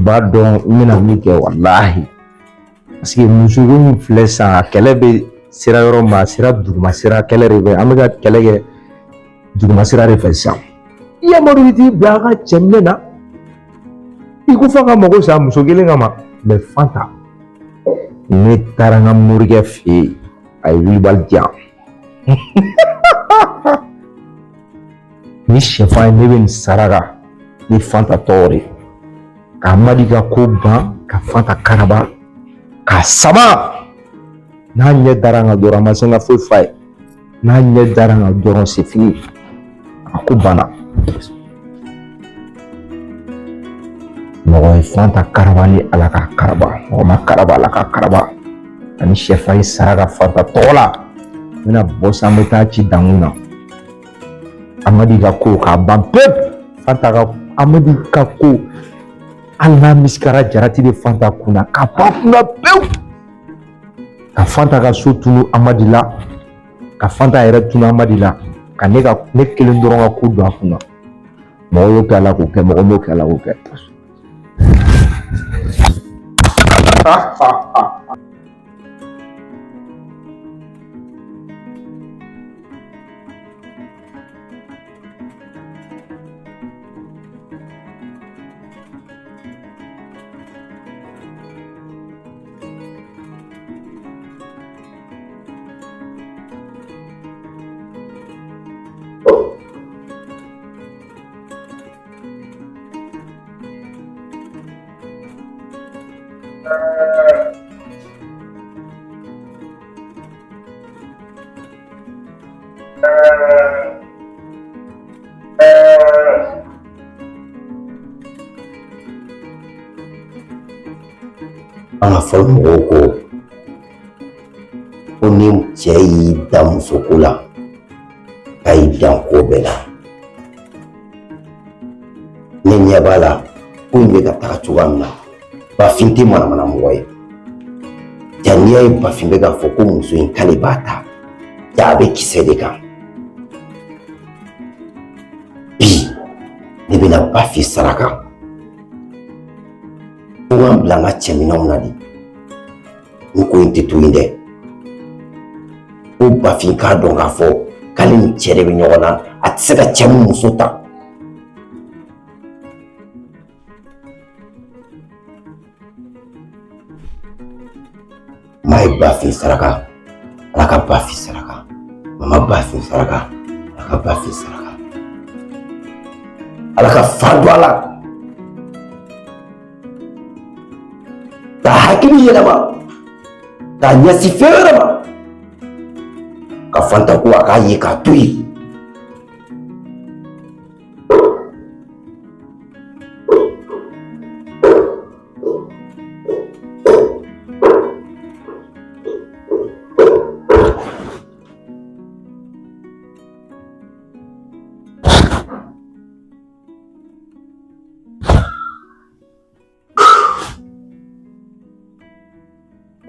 Ba dɔn n bɛna min kɛ walahi parce que muso in filɛ san a kɛlɛ bɛ sira yɔrɔ ma sira duguma sira kɛlɛ de bɛ an bɛ ka kɛlɛ kɛ duguma sira de fɛ sisan Yamadu bɛ t'i bila a ka cɛ minɛ na i ko fɔ ka mago sa muso kelen kama mɛ Fanta ne taara n ka morikɛ fɛ yen a ye wulibali di yan ni sɛfan ye ne bɛ nin saraka ni Fanta tɔgɔ de ka Amadi ka ko ban ka Fanta karaba ka sama n'a ɲɛ dara n kan dɔrɔn a ma se n ka foyi f'a ye n'a ɲɛ dara n kan dɔrɔn c'est fini a ko banna mɔgɔ ye Fanta karaba ni Ala ka karaba mɔgɔ ma karaba Ala ka karaba ani sɛfan ye saraka Fanta tɔgɔ la n bɛna bɔ san n bɛ taa ci dankun na Amadi ka ko k'a ban pewu Fanta ka Amadi ka ko hali n'a misikara jarati bɛ Fanta kunna ka ban kunna pewu ka Fanta ka so tunu Amadi la ka Fanta yɛrɛ tunu Amadi la ka ne kelen dɔrɔn ka ko don a kunna mɔgɔ y'o kɛ Ala k'o kɛ mɔgɔ m'o kɛ Ala k'o kɛ an ka fɔlɔ mɔgɔw ko ni cɛ y'i da muso ko la a y'i dan ko bɛɛ la ne ɲɛ b'a la ko in bɛ ka taga cogoya min na Bafin tɛ manamana mɔgɔ ye ja n'i y'a ye Bafin bɛ k'a fɔ ko muso in k'ale b'a ta ja a bɛ kisɛ de kan bi ne bɛna Bafin saraka ko k'an bila an ka cɛminɛnw na de ni ko in tɛ to yen dɛ ko Bafin k'a dɔn k'a fɔ k'ale ni cɛ de bɛ ɲɔgɔn na a tɛ se ka cɛ min muso ta maa ye Bafin saraka Ala ka Bafin saraka mama Bafin saraka Ala ka Bafin saraka Ala ka fa don a la ka hakili yɛlɛma ka ɲɛsin fɛn wɛrɛ ma ka Fanta ko a k'a ye k'a to yen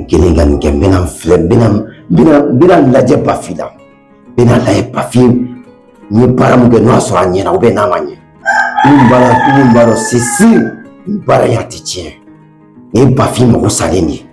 kelen ka nin kɛ n bɛna n filɛ n bɛna lajɛ Bafin la n bɛna lajɛ Bafin n ye baara min kɛ n'o y'a sɔrɔ a ɲɛna ou bien n'a ma ɲɛ min b'a dɔn c'est sûr nin baara in a tɛ tiɲɛ nin ye Bafin mago salen de ye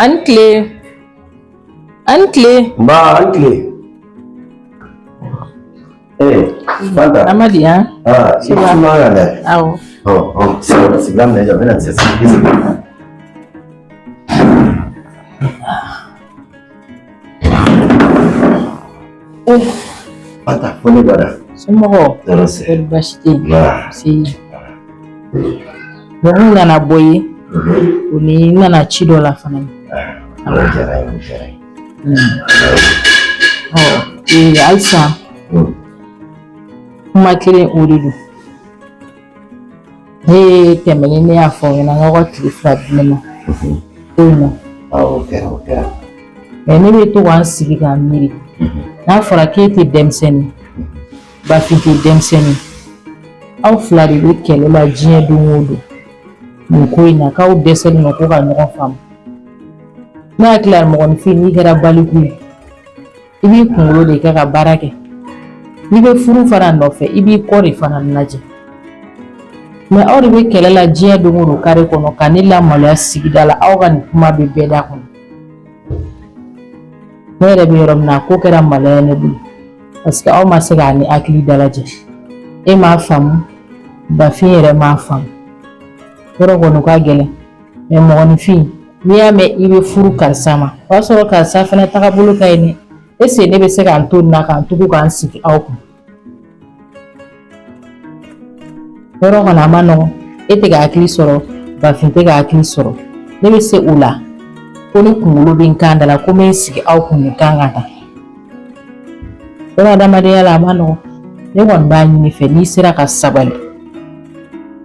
Unclear. Ba unclear. Fanta. Amadi, hein? C'est pas mal. Ah, oh. C'est bien, mais j'avais c'est ça. Fanta, faut les voir. Somɔgɔw C'est basi tɛ yen Voilà. si mɔgɔw nana bɔ ye o ni n nana ci dɔ la fana halisa kuma kelen o de don ne ye tɛmɛlen ne y'a fɔ aw ɲɛna n k'aw ka tile 2 di ne ma ko in na mɛ ne bɛ to k'an sigi k'an miiri n'a fɔra k'e tɛ denmisɛnnin Bafin tɛ denmisɛnnin aw fila de bɛ kɛlɛ la diɲɛ don o don nin ko in na k'aw dɛsɛlen don ko ka ɲɔgɔn faamu ne hakili la mɔgɔninfin n'i kɛra baliku ye i b'i kunkolo de kɛ ka baara kɛ n'i bɛ furu fana nɔfɛ i b'i kɔ de fana lajɛ mɛ aw de bɛ kɛlɛ la diɲɛ don o don kare kɔnɔ ka ne lamaloya sigida la aw ka nin kuma bɛ bɛɛ da kɔnɔ ne yɛrɛ bɛ yɔrɔ min na ko kɛra maloya ne bolo parce que aw ma se k'a ni hakili dalajɛ e m'a faamu Bafin yɛrɛ m'a faamu yɔrɔ kɔni ka gɛlɛn mɛ mɔgɔninfin n'i y'a mɛn i bɛ furu karisa ma o y'a sɔrɔ karisa fana tagabolo ka ɲi dɛ est-ce que ne bɛ se k'an to nin na k'an tugu k'an sigi aw kun yɔrɔ kɔni a ma nɔgɔn e tɛ ka hakili sɔrɔ Bafin tɛ ka hakili sɔrɔ ne bɛ se o la ko ne kunkolo bɛ n kan da la ko n bɛ n sigi aw kun nin kan ka taa yɔrɔ adamadenya la a ma nɔgɔn ne kɔni b'a ɲini fɛ n'i sera ka sabali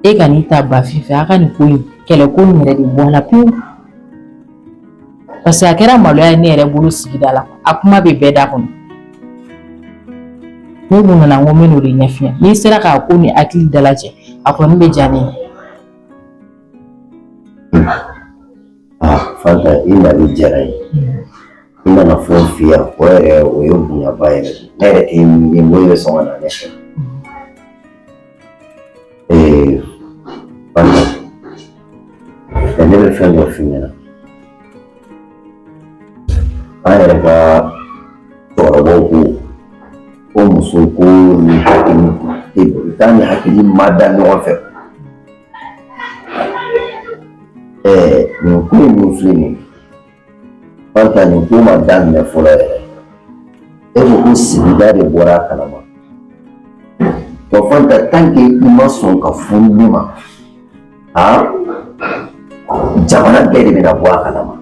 e ka n'i ta Bafin fɛ a ka nin ko in kɛlɛ ko in yɛrɛ de bɔ a la pewu parce que a kɛra maloya ye ne yɛrɛ bolo sigida la a kuma bɛ bɛɛ da kɔnɔ ne dun nana n ko n bɛ n'o de ɲɛf'i n'i sera k'a ko ni hakili dalajɛ a kɔni bɛ diya ne ye. Fanta i nali diyara n ye i nana fɛn f'i yan o yɛrɛ o ye bonyaba yɛrɛ de ne yɛrɛ tɛ min bɔ i bɛ sɔn ka na ne fɛ Fanta ne bɛ fɛn dɔ f'i ɲɛna an yɛrɛ ka cɛkɔrɔbaw ko muso ko ni hakili tɛ bolo taa ni hakili ma da ɲɔgɔn fɛ nin ko in min filɛ nin ye Fanta nin ko ma daminɛ fɔlɔ yɛrɛ e ko ko sigida de bɔra a kalama wa Fanta tant que i ma sɔn ka furu ne ma jamana bɛɛ de bɛna bɔ a kalama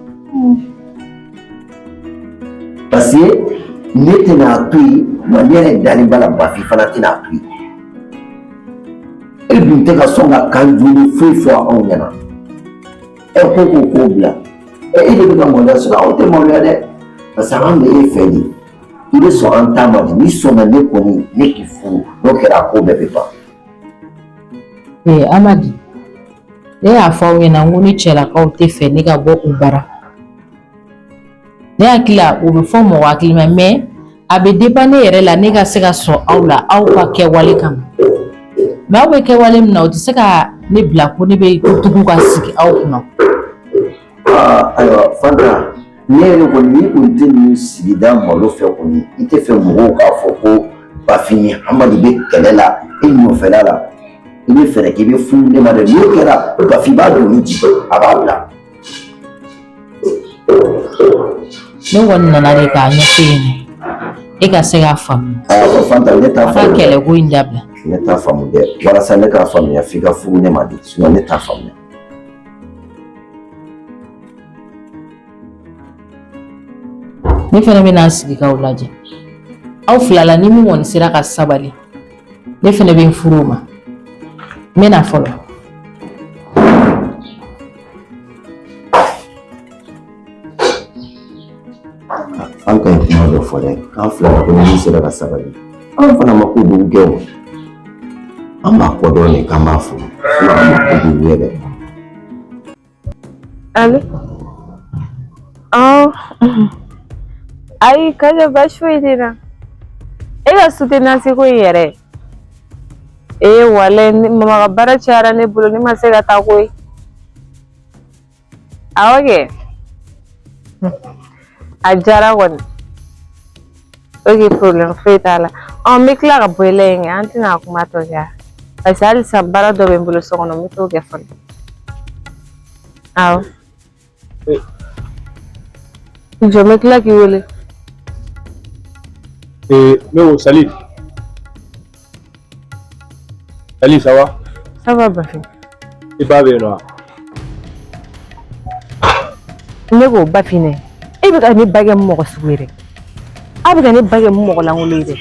parce que ne tɛna to yen wa ne yɛrɛ dalen b'a la Bafin fana tɛna to yen e dun tɛ ka sɔn ka kan joli foyi fɔ anw ɲɛna e ko k'o bila e de bɛ ka maloya sɔrɔ aw tɛ maloya dɛ parce que an bɛ e fɛ de i bɛ sɔn an ta ma de n'i sɔnna ne kɔni ne k'i furu n'o kɛra a ko bɛɛ bɛ ban. Amadi ne y'a fɔ aw ɲɛna n ko ni cɛlakaw tɛ fɛ ne ka bɔ u bara ne hakili la o bɛ fɔ mɔgɔ hakili ma mais a bɛ dépend ne yɛrɛ la ne ka se ka sɔn aw la aw ka kɛwale kama mais aw bɛ kɛwale min na o tɛ se ka ne bila ko ne bɛ tugu ka sigi aw kunna. Ayiwa Fanta ne yɛrɛ kɔni n'i kun tɛ nin sigida malo fɛ kɔni i tɛ fɛ mɔgɔw k'a fɔ ko Bafin ni Hamadi bɛ kɛlɛ la e nɔfɛla la i bɛ fɛɛrɛ k'i bɛ furu ne ma dɛ n'o kɛra Bafin b'a don ni ji a b'a bila. Ne kɔni nana de k'a ɲɛfɔ e ɲɛna e ka se k'a faamu. Fanta ne t'a faamu. A ka kɛlɛ ko in dabila. Ne t'a faamu dɛ walasa ne k'a faamuya f'i ka furu ne ma de sinon ne t'a faamuya. Ne fana bɛ n'an sigi k'aw lajɛ aw fila la ni min kɔni sera ka sabali ne fana bɛ n furu o ma n bɛ na fɔlɔ. An ka ɲi kuma dɔ fɔ dɛ k'an fila la ko ni sera ka sabali an fana ma ko jugu kɛ o an b'a kɔ dɔn de k'an b'a fɔ an ma ko jugu yɛrɛ. Allo? Ayi Kaja baasi foyi tɛ na e ka soutenance ko in yɛrɛ walayi mama ka baara cayara ne bolo ne ma se ka taa koyi awɔ kɛ a diyara kɔni ok problème foyi t'a la On me tila ka bɔ i la yen nka an tɛna kuma tɔ kɛ parce que halisa baara dɔ bɛ n bolo so kɔnɔ n bɛ t'o kɛ fɔlɔ awɔ jɔ n bɛ tila k'i wele ne ko Salif ça va? Ça va Bafin. I ba bɛ yen nɔ wa? Ne ko Bafin dɛ e bɛ ka ne ba kɛ mɔgɔ sugu ye dɛ a bɛ ka ne ba kɛ mɔgɔ lankolon ye dɛ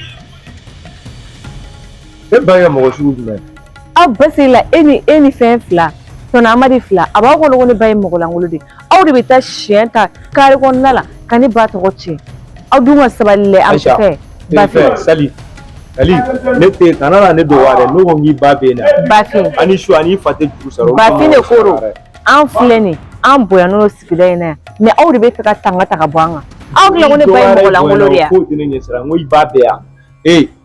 e ba kɛ mɔgɔ sugu jumɛn? aw basi la e ni fɛn fila tɔnɔ Amadi fila a b'aw kɔnɔ ko ne ba ye mɔgɔ lankolon de aw de bɛ taa siɲɛ ta kare kɔnɔna la ka ne ba tɔgɔ tiɲɛ aw dun ka sabali lɛ an fɛ Bafin Salif ne tɛ kana na ne dɔgɔya dɛ ne ko n k'i ba bɛ yen dɛ Bafin ani su ani fa tɛ juru sara Bafin de ko don an filɛ nin an bonya n'o sigida in na yan mais aw de bɛ fɛ ka tanga ta ka bɔ an kan aw dilan ko ne ba ye mɔgɔ lankolon de yan ko tɛ ne ɲɛ sira n ko i ba bɛ yan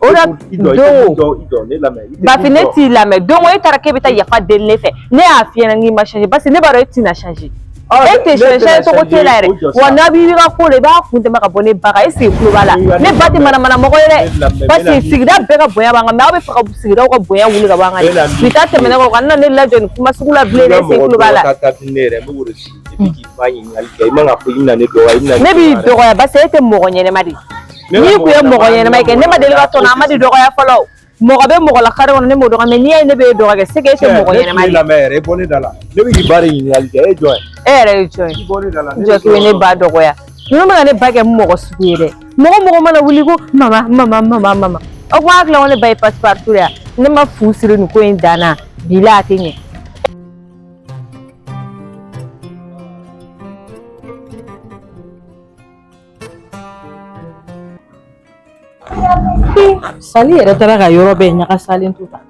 o la don ne lamɛn Bafin ne t'i lamɛn don o e taara k'e bɛ taa yafa deli ne fɛ ne y'a f'i ɲɛna n k'i ma changer parce que ne b'a dɔn e tɛna changer e tɛ changer cogo t'e la yɛrɛ wa n'a b'i ka ko la i b'a kun tɛmɛ ka bɔ ne ba kan e sigi tulo b'a la ne ba tɛ manamana mɔgɔ ye dɛ parce que sigida bɛɛ ka bonya b'an kan mais aw bɛ fɛ ka sigidaw ka bonya wuli ka bɔ an kan de bi taa tɛmɛ ne kɔ ka na ne lajɔ nin kuma sugu la bilen ne sigi tulo b'a la ne b'i dɔgɔya parce que e tɛ mɔgɔ ɲɛnɛma de n'i kun ye mɔgɔ ɲɛnɛma ye kɛ ne ma deli ka tɔnɔ Amadi dɔgɔya fɔlɔ mɔgɔ bɛ mɔgɔ la kare kɔnɔ ne m'o dɔgɔ mais n'i y'a ye ne bɛ e dɔgɔ kɛ c'est que e tɛ mɔgɔ ɲɛnɛma de ye. E bɔ ne da la ne bɛ k'i ba de ɲininkali kɛ e jɔn ye. E yɛrɛ ye jɔn ye jɔ k'i bɛ ne ba dɔgɔya ninnu bɛ ka ne ba kɛ mɔgɔ sugu ye dɛ mɔgɔ mana wuli ko mama aw ko hakili la ko ne ba ye passe-partout ya ne ma fu siri nin ko in dan na bi la a tɛ ɲɛ. Sali yɛrɛ taara ka yɔrɔ bɛɛ ɲagasalen to tan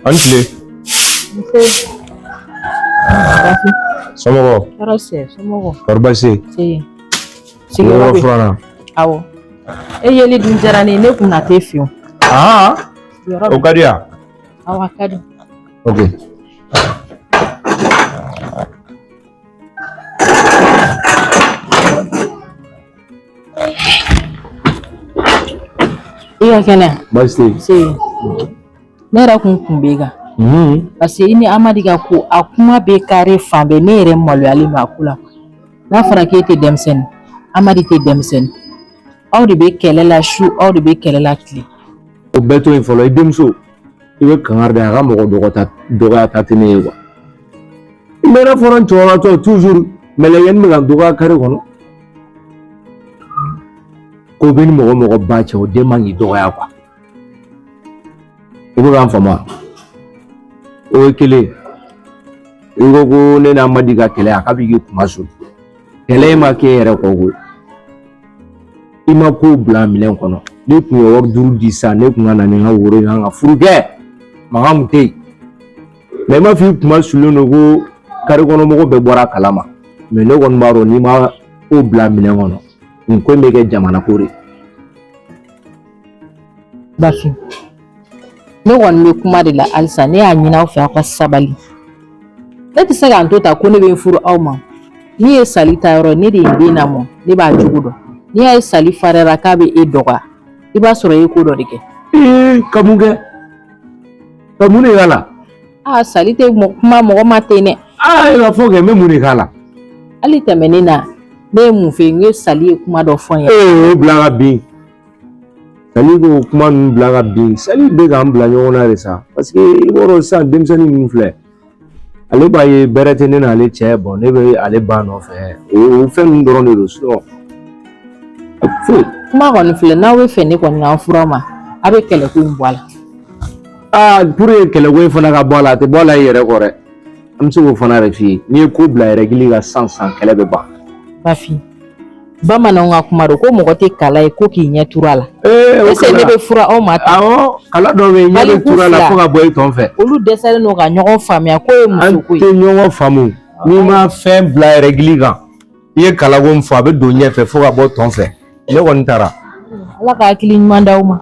An tile somɔgɔw Tɔɔrɔ se somɔgɔw kɔri baasi se sigiyɔrɔ filanan awɔ e yeli dun diyara ne ye ne kun na t'e fɛ yen o ka di yan awɔ a ka di ok i ka kɛnɛ baasi se ne yɛrɛ kun b'e kan parce que i ni Amadi ka ko a kuma bɛ kare fan bɛɛ ne yɛrɛ maloyalen b'a ko la n'a fɔra k'e tɛ denmisɛnnin Amadi tɛ denmisɛnnin aw de bɛ kɛlɛ la su aw de bɛ kɛlɛ la tile o bɛɛ to yen fɔlɔ i denmuso i bɛ kangari da a ka mɔgɔ dɔgɔya ta tɛ ne ye wa i mɛna fɔra n cɛkɔrɔbatɔ toujours mɛlɛkɛnin bɛ ka dɔgɔya kare kɔnɔ ko bɛ ni mɔgɔ ba cɛ o den man k'i dɔgɔya quoi i bɛ k'an faamu o ye kelen i ko ko ne n'a Amadi ka kɛlɛ a ka b'i k'i kuma so kɛlɛ in ma kɛ e yɛrɛ kɔ koyi i ma ko bila minɛn kɔnɔ ne kun ye wari 5 di sisan ne kun ka na ni n ka woro ye an ka furu kɛ mankan kun tɛ yen mais i m'a fɔ i kuma sulen don ko kare kɔnɔ mɔgɔ bɛɛ bɔra kalama mais ne kɔni b'a dɔn n'i ma ko bila minɛn kɔnɔ nin ko in bɛ kɛ jamana ko de Bafin ne kɔni bɛ kuma de la halisa ne y'a ɲini aw fɛ aw ka sabali ne tɛ se k'an to ta ko ne bɛ n furu aw ma ni ye Sali ta yɔrɔ ne de ye den lamɔ ne b'a jogo dɔn n'i y'a ye Sali farira k'a bɛ e dɔgɔya i b'a sɔrɔ e ye ko dɔ de kɛ ka mun kɛ ka mun de k'a la Sali tɛ kuma mɔgɔ ma ten dɛ e ka fɔ kɛ n bɛ mun de k'a la hali tɛmɛnen na ne ye mun fɛ yen n ye Sali ye kuma dɔ fɔ n ye o bila ka bin Sali ko kuma ninnu bila ka bin Sali bɛ k'an bila ɲɔgɔn na de sa parce que i b'a dɔn sisan denmisɛnnin min filɛ ale b'a ye bɛrɛ tɛ ne n'ale cɛ bɔn ne bɛ ale ba nɔfɛ o fɛn ninnu dɔrɔn de don sinon foyi kuma kɔni filɛ n'aw bɛ fɛ ne kɔni k'an furu aw ma a bɛ kɛlɛko in bɔ a la pour que kɛlɛko in fana ka bɔ a la a tɛ bɔ a la i yɛrɛ kɔ dɛ an bɛ se k'o fana de f'i ye n'i ye ko bila yɛrɛ k'i ka san kɛlɛ bɛ ban Bafi bamananw ka kuma do ko mɔgɔ tɛ kala ye ko k'i ɲɛ turu a la ese ne bɛ fura aw ma ta kala dɔ bɛ yen ɲɛ bɛ turu a la fo ka bɔ i tɔn fɛ olu dɛsɛlen don ka ɲɔgɔn faamuya ko ye muso ko ye an tɛ ɲɔgɔn faamu n'i ma fɛn bila règle kan i ye kalako min fɔ a bɛ don ɲɛfɛ fo ka bɔ tɔn fɛ ne kɔni taara ala ka hakili ɲuman d'aw ma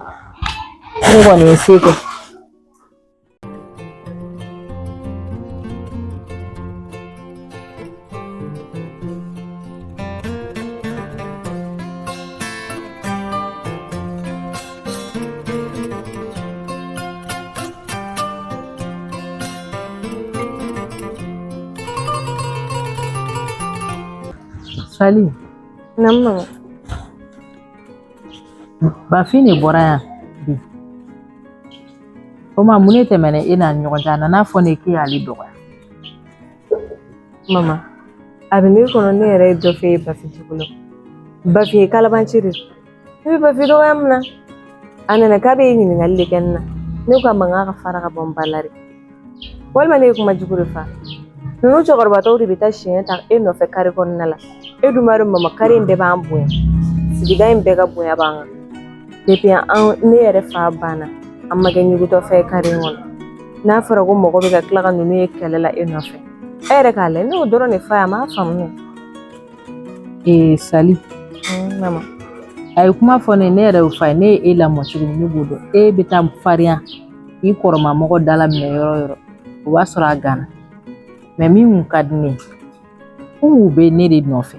ne kɔni ye se kɛ Sali Namma. Bafi ne bɔra yan bi. O ma mun ne tɛmɛna e n'a ɲɔgɔn cɛ a nana fɔ ne k'e y'ale dɔgɔya. Mama, a bɛ ne kɔnɔ ne yɛrɛ ye dɔ f'e ye Bafi cogo la. Bafi ye kalabanci de. Ne bɛ Bafi dɔgɔya mun na? A nana k'a bɛ ɲininkali de kɛ ne na. Ne ko a ma k'a ka fara ka bɔ n ba la de. Walima ne ye kuma jugu de fɔ. Ninnu cɛkɔrɔbatɔw de bɛ taa siɲɛ ta e nɔfɛ kare kɔnɔna la. E dun b'a dɔn mama kare in bɛɛ b'an bonya. Sigida in bɛɛ ka bonya b'an kan. Depuis ne yɛrɛ fa banna an ma kɛ ɲugutɔ fɛ kare in kɔnɔ. N'a fɔra ko mɔgɔ bɛ ka tila ka ninnu ye kɛlɛ la e nɔfɛ. E yɛrɛ k'a lajɛ ne y'o dɔrɔn de f'a ye a m'a faamu ne. Sali. Mama. A ye kuma fɔ ne yɛrɛ y'o f'a ye ne ye e lamɔ cogo min ne b'o dɔn. E bɛ taa farinya i kɔrɔma mɔgɔ dala minɛ yɔrɔ yɔrɔ o b'a sɔrɔ a ganna. Mais min kun ka di ne ye k'u bɛ ne de nɔfɛ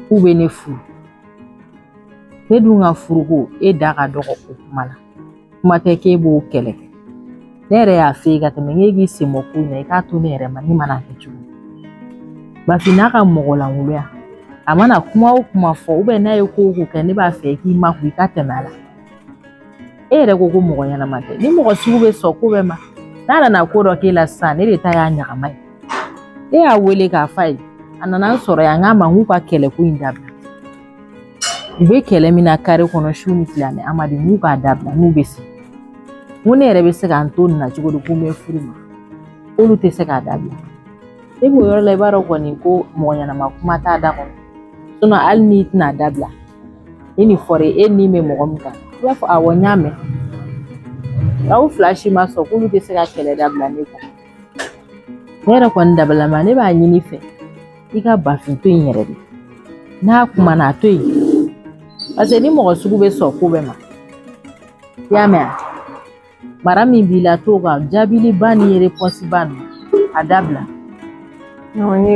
k'u bɛ ne furu ne dun ka furuko e da ka dɔgɔ o kuma la kuma tɛ k'e b'o kɛlɛ kɛ ne yɛrɛ y'a f'e ka tɛmɛ n'e k'i sen bɔ ko in na i k'a to ne yɛrɛ ma ne mana kɛ cogo Bafi n'a ka mɔgɔ lankolonya a mana kuma o kuma fɔ n'a ye ko o ko kɛ ne b'a fɛ i k'i makun i ka tɛmɛ a la e yɛrɛ ko ko mɔgɔ ɲɛnama tɛ ni mɔgɔ sugu bɛ sɔn ko bɛɛ ma n'a nana ko dɔ k'e la sisan ne de ta y'a ɲagama ye e y'a wele k'a f'a ye a nana sɔrɔ yan k'a ma k'u ka kɛlɛ ko in dabila u bɛ kɛlɛ min na kare kɔnɔ su ni tile ani amadi n'u k'a dabila n'u bɛ se ko ne yɛrɛ bɛ se k'an to nin na cogo di ko n bɛ furu ma olu tɛ se k'a dabila e b'o yɔrɔ la i b'a dɔn kɔni ko mɔgɔ ɲɛnama kuma t'a da kɔnɔ hali n'i tɛna dabila ni nin fɔra e ni bɛ mɔgɔ min kan i b'a fɔ awɔ n y'a mɛn aw fila si ma sɔn k'olu tɛ se ka kɛlɛ dabila ne kɔ ne yɛrɛ kɔni dabalama ne b'a ɲini fɛ i ka Bafi to in yɛrɛ de n'a kumana a to yen parce que ni mɔgɔ sugu bɛ sɔn ko bɛɛ ma i y'a mɛn mara min b'i la t'o kan jaabili ba ni réponse ba ninnu a dabila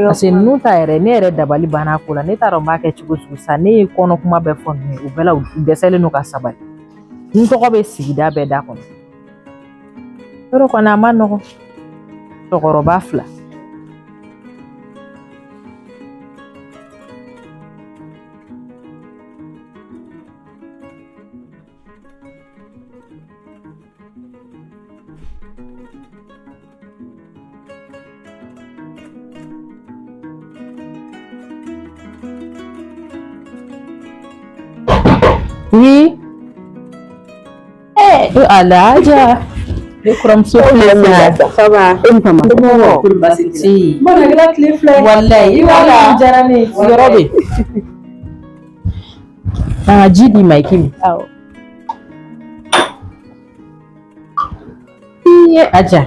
parce que ninnu ta yɛrɛ ne yɛrɛ dabali banna ko la ne t'a dɔn n b'a kɛ cogo sugu sa ne ye kɔnɔ kuma bɛɛ fɔ ninnu ye u bɛɛ la u dɛsɛlen don ka sabali n tɔgɔ bɛ sigida bɛɛ da kɔnɔ yɔrɔ kɔni a ma nɔgɔn cɛkɔrɔba fila oui Alaja ne kuramuso Ça va. Si. Wallahi wala jarane yɔrɔ bɛ a ji di ma i kimi Awɔ. iye aja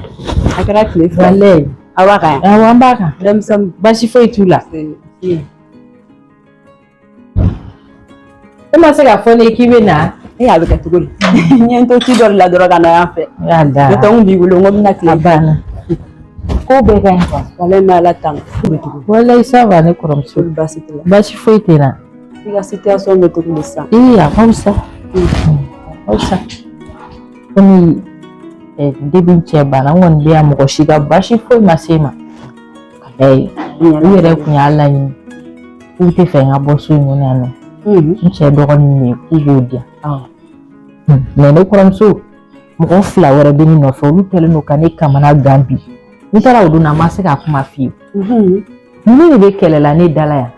A kɛra tile fila. wallahi A b'a kan. awɔ an b'a kan Denmisɛnnin. baasi foyi t'u la e ma se ka fɔ ne k'i bɛ na A bɛ kɛ cogo di? N ye n to ci dɔ de la dɔrɔn ka na yan fɛ. N'o tɛ n kun b'i wele n ko n bɛna tile. a banna ko bɛɛ ka ɲi quoi Ale bɛ Ala tanu. wallahi ça va ne kɔrɔmuso Baasi tɛ la. baasi foyi tɛ na I ka situation bɛ cogo di sisan? a ka fisa a ka fisa komi debi n cɛ banna n kɔni bɛ yan mɔgɔ si ka baasi foyi ma se ma u yɛrɛ kun y'a laɲini k'u tɛ fɛ n ka bɔ so in kɔnɔ yan nɔ n cɛ dɔgɔnin min ye k'u b'o di yan mais ne kɔrɔmuso mɔgɔ fila wɛrɛ bɛ ne nɔfɛ olu kɛlen don ka ne kamana gan bi n taara o don na n ma se k'a kuma f'i ye ninnu de bɛ kɛlɛ la ne dala yan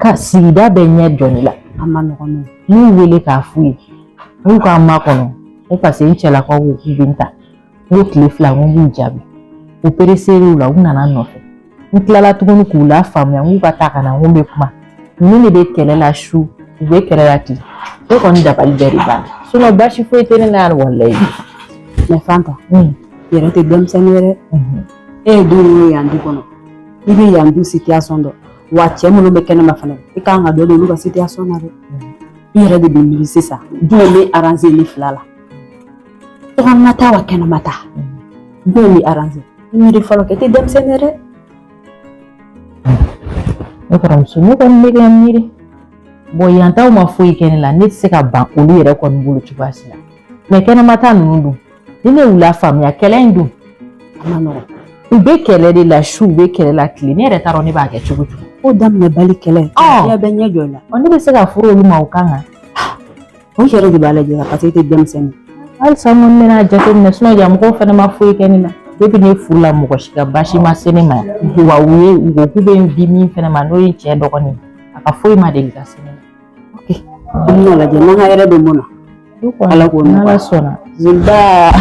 ka sigida bɛɛ ɲɛ jɔ ne la A ma nɔgɔn. n y'u wele k'a f'u ye n'u k'a makɔnɔ ko parce que n cɛlakaw ko k'u bɛ n ta n ko tile fila n ko n b'u jaabi u peresser'u la u nana n nɔfɛ n tilala tuguni k'u la faamuya n k'u ka taa ka na n ko n bɛ kuma min de bɛ kɛlɛ la su u bɛ kɛlɛ la ten e kɔni dabali bɛɛ de banna baasi foyi tɛ ne na yan walayi mais Fanta yɛrɛ tɛ denmisɛnnin yɛrɛ e ye den ye yan du kɔnɔ i bɛ yan du situation dɔn wa cɛ minnu bɛ kɛnɛma fana i kan ka dɔ de olu ka situation na dɛ i yɛrɛ de bɛ miiri sisan jumɛn bɛ arranger ni fila la tɔgɔma ta wa kɛnɛma ta jumɛn bɛ arranger i miiri fɔlɔ kɛ i tɛ denmisɛnnin yɛrɛ ne kɔrɔmuso ne kɔni bɛ kɛ miiri yan taw ma foyi kɛ ne la ne tɛ se ka ban olu yɛrɛ kɔni bolo cogoya si la mais kɛnɛma ta ninnu dun ni ne y'u la faamuya kɛlɛ in dun a ma nɔgɔn u bɛ kɛlɛ de la su u bɛ kɛlɛ la tile ne yɛrɛ t'a dɔn ne b'a kɛ cogo cogo o daminɛ bali kɛlɛ ya bɛ ɲɛ jɔ i la ne bɛ se ka furu olu ma o kan kan o yɛrɛ de b'a lajɛ parce que i tɛ denmisɛnnin halisa n kɔni bɛna jateminɛ sinon yan mɔgɔw fana ma foyi kɛ ne la depuis ne furu la mɔgɔ si ka baasi ma se ne ma yan wa u ko k'u bɛ n di min fana ma n'o ye cɛ dɔgɔnin a ka foyi ma deli ka se ne la ok an bɛna lajɛ n'an ka yɛrɛ bɛ mun na ala k'o nɔgɔya n'ala sɔnna Zilba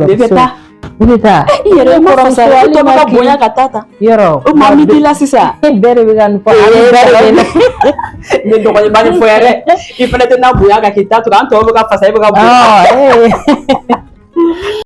ne bɛ taa i bɛ taa i yɛrɛ kɔrɔmuso i tɔ bɛ ka bonya ka taa ta yɔrɔ o maa min t'i la sisan bɛɛ de bɛ ka nin fɔ ne dɔgɔninba ni fɔ yɛrɛ i fana tɛ na bonya kan k'i ta tugu an tɔw bɛ ka fasa i bɛ ka bonya